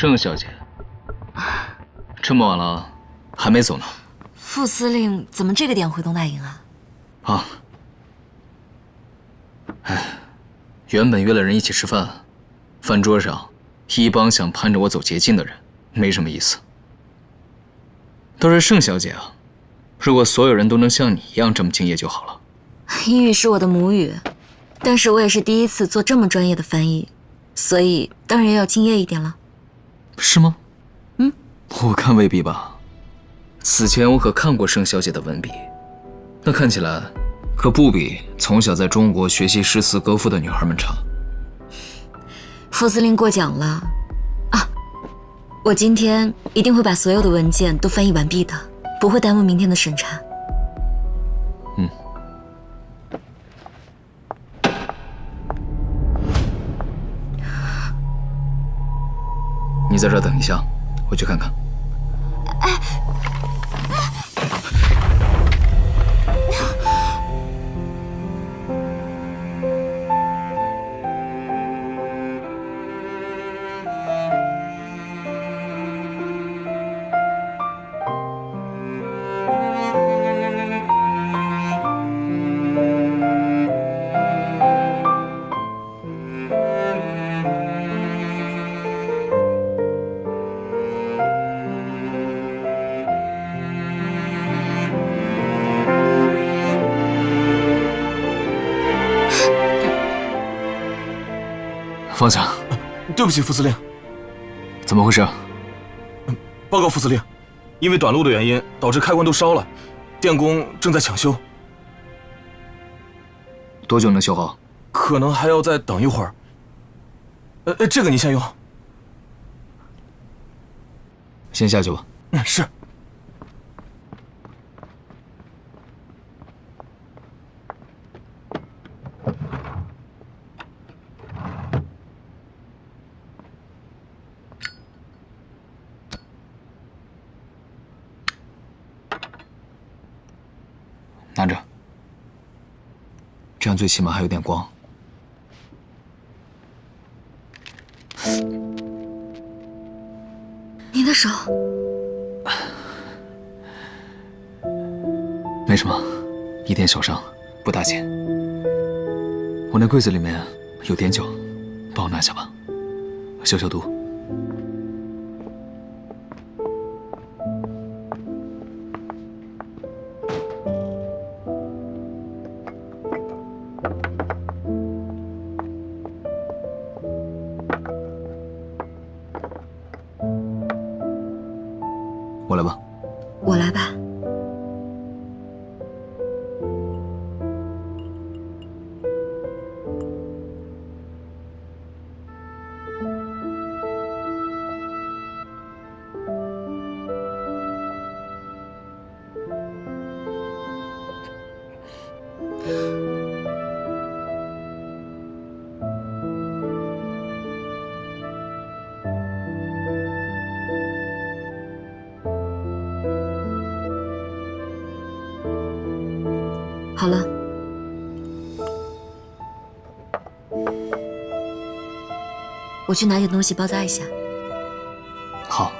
盛小姐，这么晚了，还没走呢。副司令怎么这个点回东大营啊？啊，哎，原本约了人一起吃饭，饭桌上一帮想攀着我走捷径的人，没什么意思。倒是盛小姐啊，如果所有人都能像你一样这么敬业就好了。英语是我的母语，但是我也是第一次做这么专业的翻译，所以当然要敬业一点了。是吗？嗯，我看未必吧。此前我可看过盛小姐的文笔，那看起来可不比从小在中国学习诗词歌赋的女孩们差。副司令过奖了啊！我今天一定会把所有的文件都翻译完毕的，不会耽误明天的审查。嗯。你在这儿等一下，我去看看。放下！对不起，副司令。怎么回事？报告副司令，因为短路的原因，导致开关都烧了，电工正在抢修。多久能修好？可能还要再等一会儿。这个您先用。先下去吧。是。拿着，这样最起码还有点光。你的手没什么，一点小伤，不大钱。我那柜子里面有碘酒，帮我拿下吧，消消毒。我来吧。我来吧。好了，我去拿点东西包扎一下。好。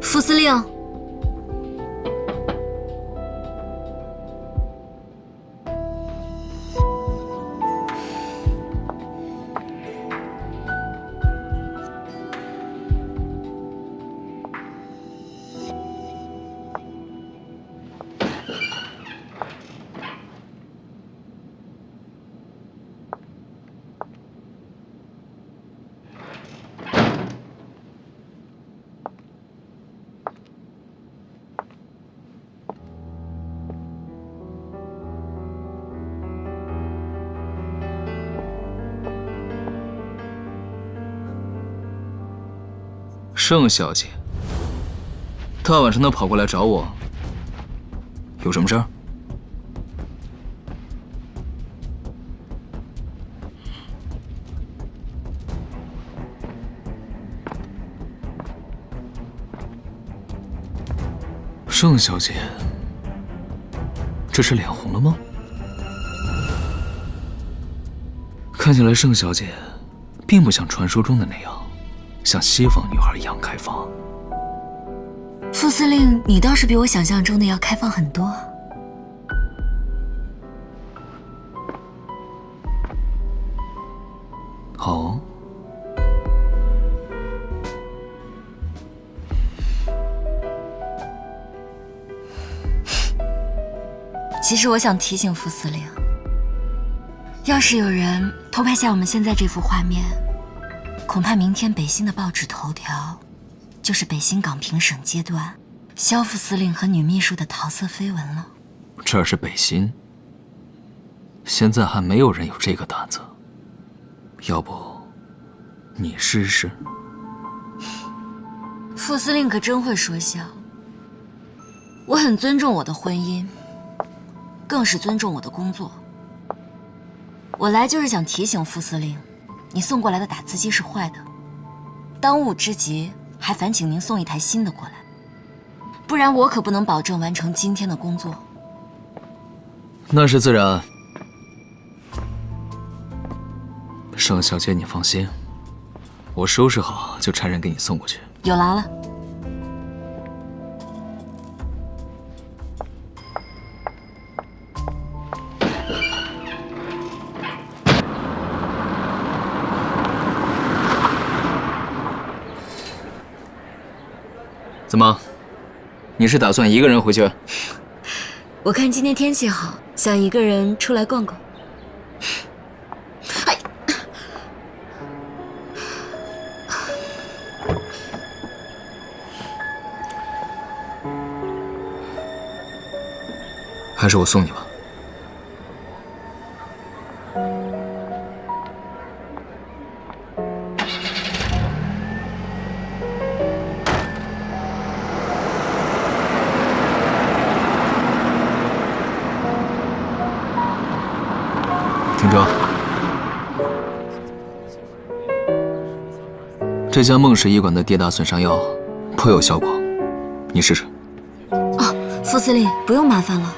副司令，盛小姐，大晚上的跑过来找我，有什么事儿？盛小姐，这是脸红了吗？看起来盛小姐并不像传说中的那样，像西方女孩一样开放。副司令，你倒是比我想象中的要开放很多。哦。其实我想提醒副司令，要是有人偷拍下我们现在这幅画面，恐怕明天北新的报纸头条就是北新港评审阶段萧副司令和女秘书的桃色绯闻了。这是北新，现在还没有人有这个胆子，要不你试试？副司令可真会说笑。我很尊重我的婚姻，更是尊重我的工作。我来就是想提醒副司令，你送过来的打字机是坏的，当务之急还烦请您送一台新的过来，不然我可不能保证完成今天的工作。那是自然。盛小姐，你放心，我收拾好就差人给你送过去。有劳了。怎么，你是打算一个人回去？我看今天天气好，想一个人出来逛逛。哎，还是我送你吧。停车。这家孟氏医馆的跌打损伤药颇有效果，你试试。哦，副司令，不用麻烦了。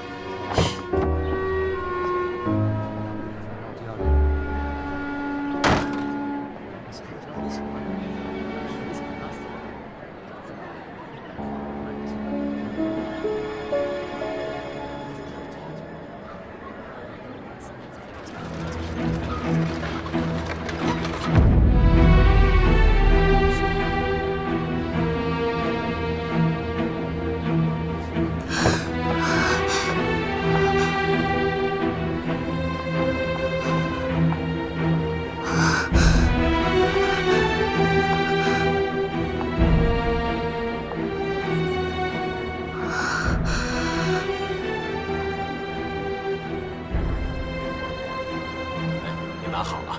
拿好了，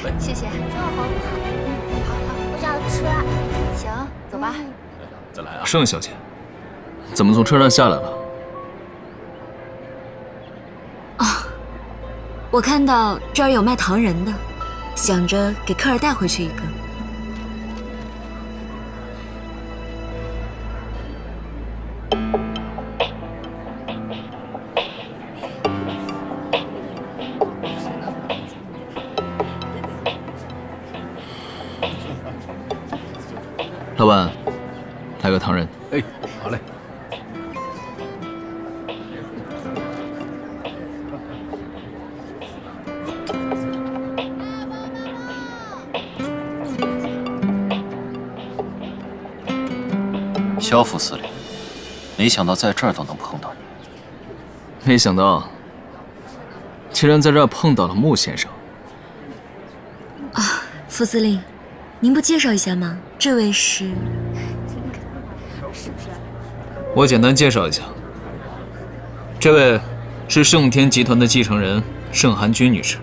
来，谢谢。这好不好？好，我想吃。行，走吧。再来啊。盛小姐，怎么从车上下来了？哦，我看到这儿有卖糖人的，想着给客儿带回去一个。老板，来个糖人。哎，好嘞。萧副司令，没想到在这儿都能碰到你。没想到，竟然在这儿碰到了穆先生。啊，副司令，您不介绍一下吗？这位是？我简单介绍一下，这位是盛天集团的继承人盛寒君女士。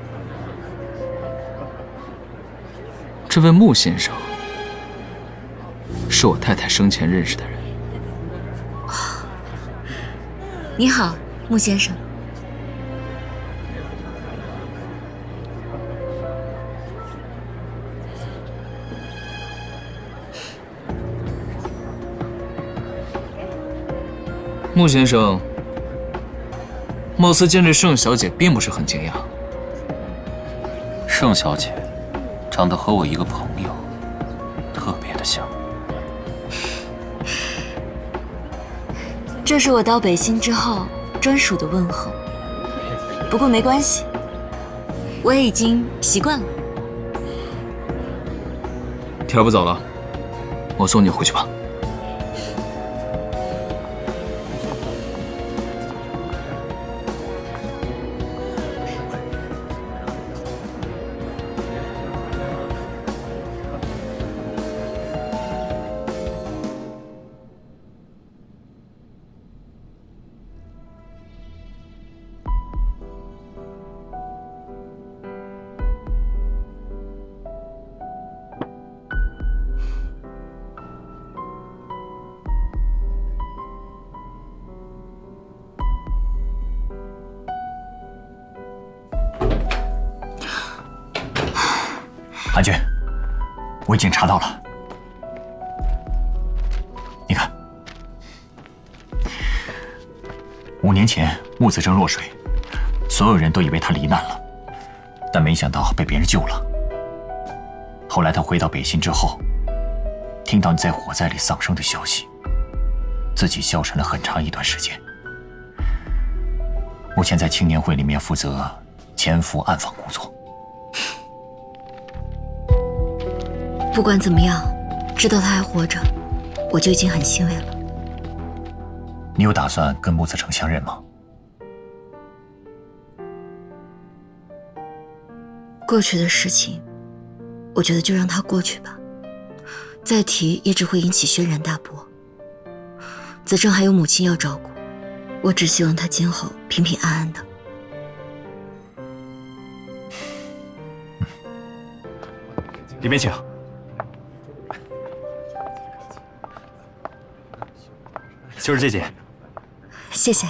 这位穆先生是我太太生前认识的人。你好，穆先生。穆先生，貌似见这盛小姐并不是很惊讶。盛小姐长得和我一个朋友特别的像。这是我到北新之后专属的问候，不过没关系，我也已经习惯了。天儿不早了，我送你回去吧。韩君，我已经查到了。你看，5年前穆子正落水，所有人都以为他罹难了，但没想到被别人救了。后来他回到北新之后，听到你在火灾里丧生的消息，自己消沉了很长一段时间。目前在青年会里面负责潜伏暗访工作。不管怎么样，知道他还活着，我就已经很欣慰了。你有打算跟穆子成相认吗？过去的事情，我觉得就让它过去吧，再提也只会引起轩然大波。子正还有母亲要照顾，我只希望他今后平平安安的。里面请。就是这间。谢谢。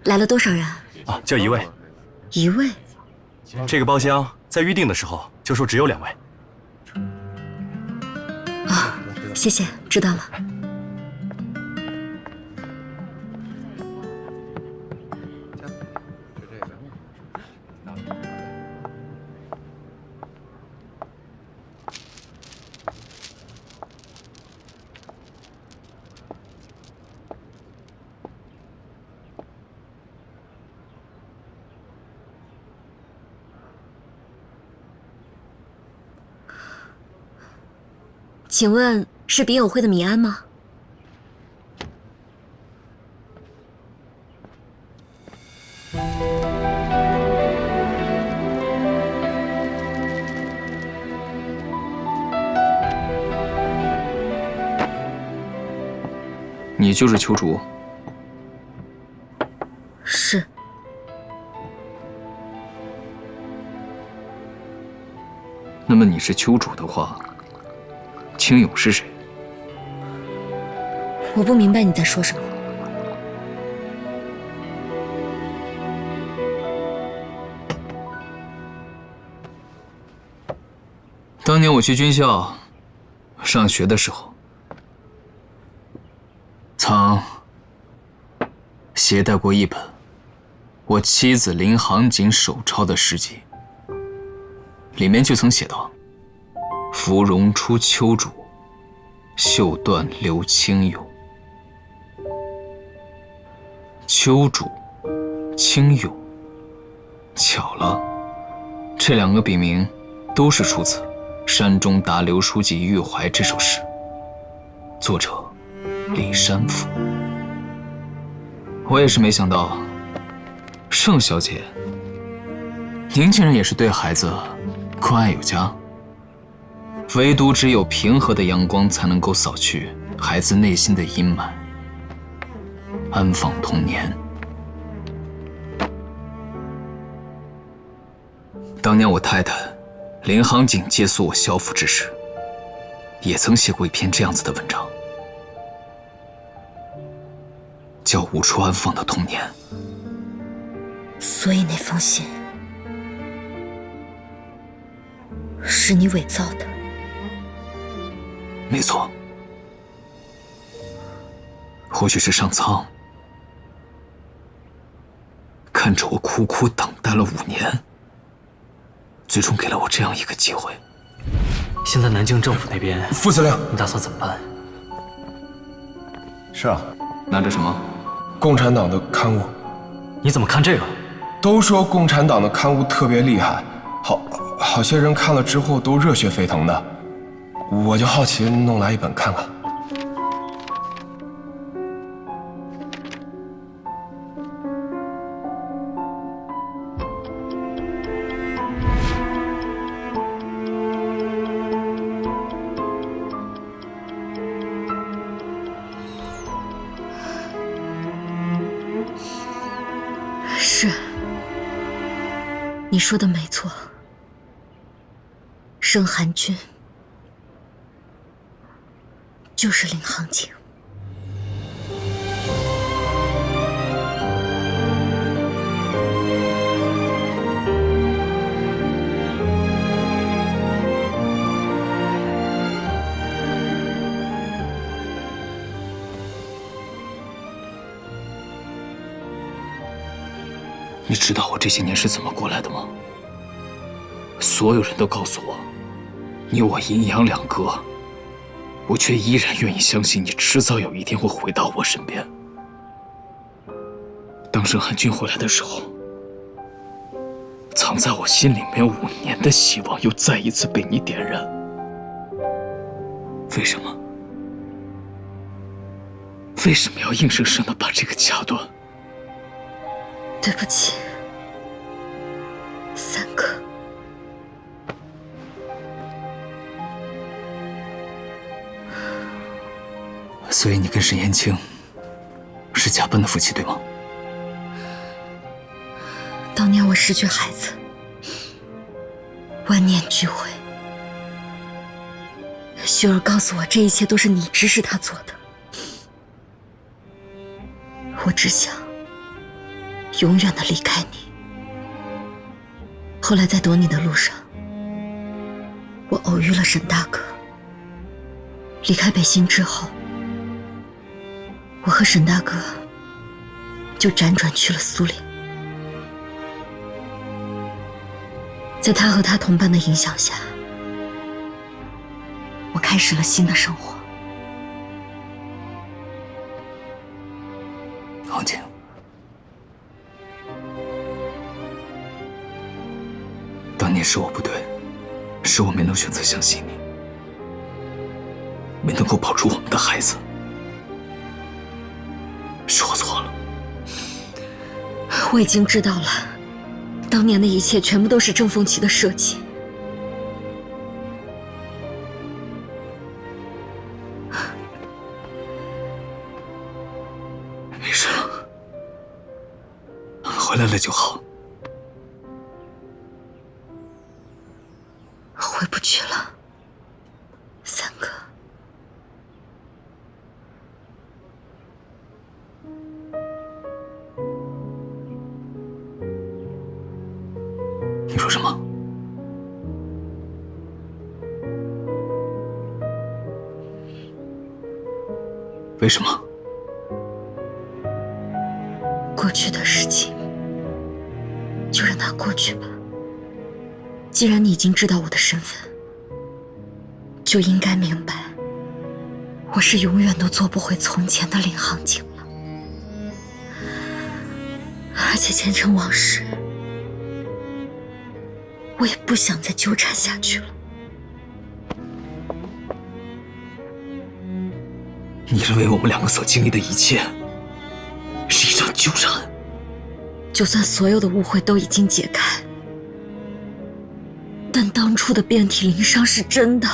来了多少人啊？就1位。1位？这个包厢在预定的时候就说只有2位。谢谢，知道了。请问是笔友会的米安吗？你就是邱竹？是。那么你是邱竹的话，青勇是谁？我不明白你在说什么。当年我去军校上学的时候，曾携带过一本我妻子林杭锦手抄的诗集，里面就曾写道：芙蓉出秋渚，绣断留青勇。秋渚、青勇，巧了，这2个笔名都是出自山中达刘书记郁怀这首诗，作者李山甫。我也是没想到，盛小姐，您竟然也是对孩子关爱有加。唯独只有平和的阳光才能够扫去孩子内心的阴霾，安放童年。当年我太太林杭锦借宿我校服之时，也曾写过一篇这样子的文章，叫《无处安放的童年》。所以那封信是你伪造的？没错，或许是上苍看着我苦苦等待了5年，最终给了我这样一个机会。现在南京政府那边，副司令，你打算怎么办？是啊，拿着什么？共产党的刊物。你怎么看这个？都说共产党的刊物特别厉害，好些人看了之后都热血沸腾的，我就好奇弄来一本看看。是，你说的没错。盛寒君就是领航警。你知道我这些年是怎么过来的吗？所有人都告诉我，你我阴阳两隔，我却依然愿意相信你迟早有一天会回到我身边。当盛寒君回来的时候，藏在我心里面5年的希望又再一次被你点燃。为什么？为什么要硬生生的把这个掐断？对不起，三哥。所以你跟沈延青是假扮的夫妻，对吗？当年我失去孩子，万念俱灰。雪儿告诉我，这一切都是你指使他做的。我只想永远的离开你。后来在躲你的路上，我偶遇了沈大哥。离开北新之后，我和沈大哥就辗转去了苏联。在他和他同伴的影响下，我开始了新的生活。王静，当年是我不对，是我没能选择相信你，没能够保住我们的孩子，是我错了。我已经知道了，当年的一切全部都是郑凤琪的设计。没事了，回来了就好。回不去了，三哥。你说什么？为什么？过去的事情就让它过去吧。既然你已经知道我的身份，就应该明白，我是永远都做不回从前的领航警了。而且前尘往事，我也不想再纠缠下去了。你认为我们2个所经历的一切是一场纠缠？就算所有的误会都已经解开，但当初的遍体鳞伤是真的。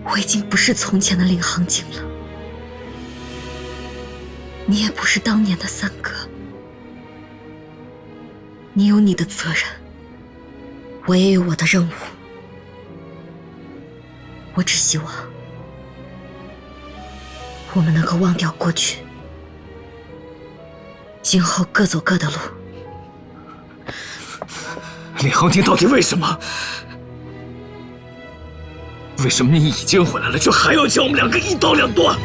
我已经不是从前的领航警了，你也不是当年的三哥。你有你的责任，我也有我的任务。我只希望我们能够忘掉过去，今后各走各的路。李航天到底为什么？为什么你已经回来了，却还要将我们两个一刀两断？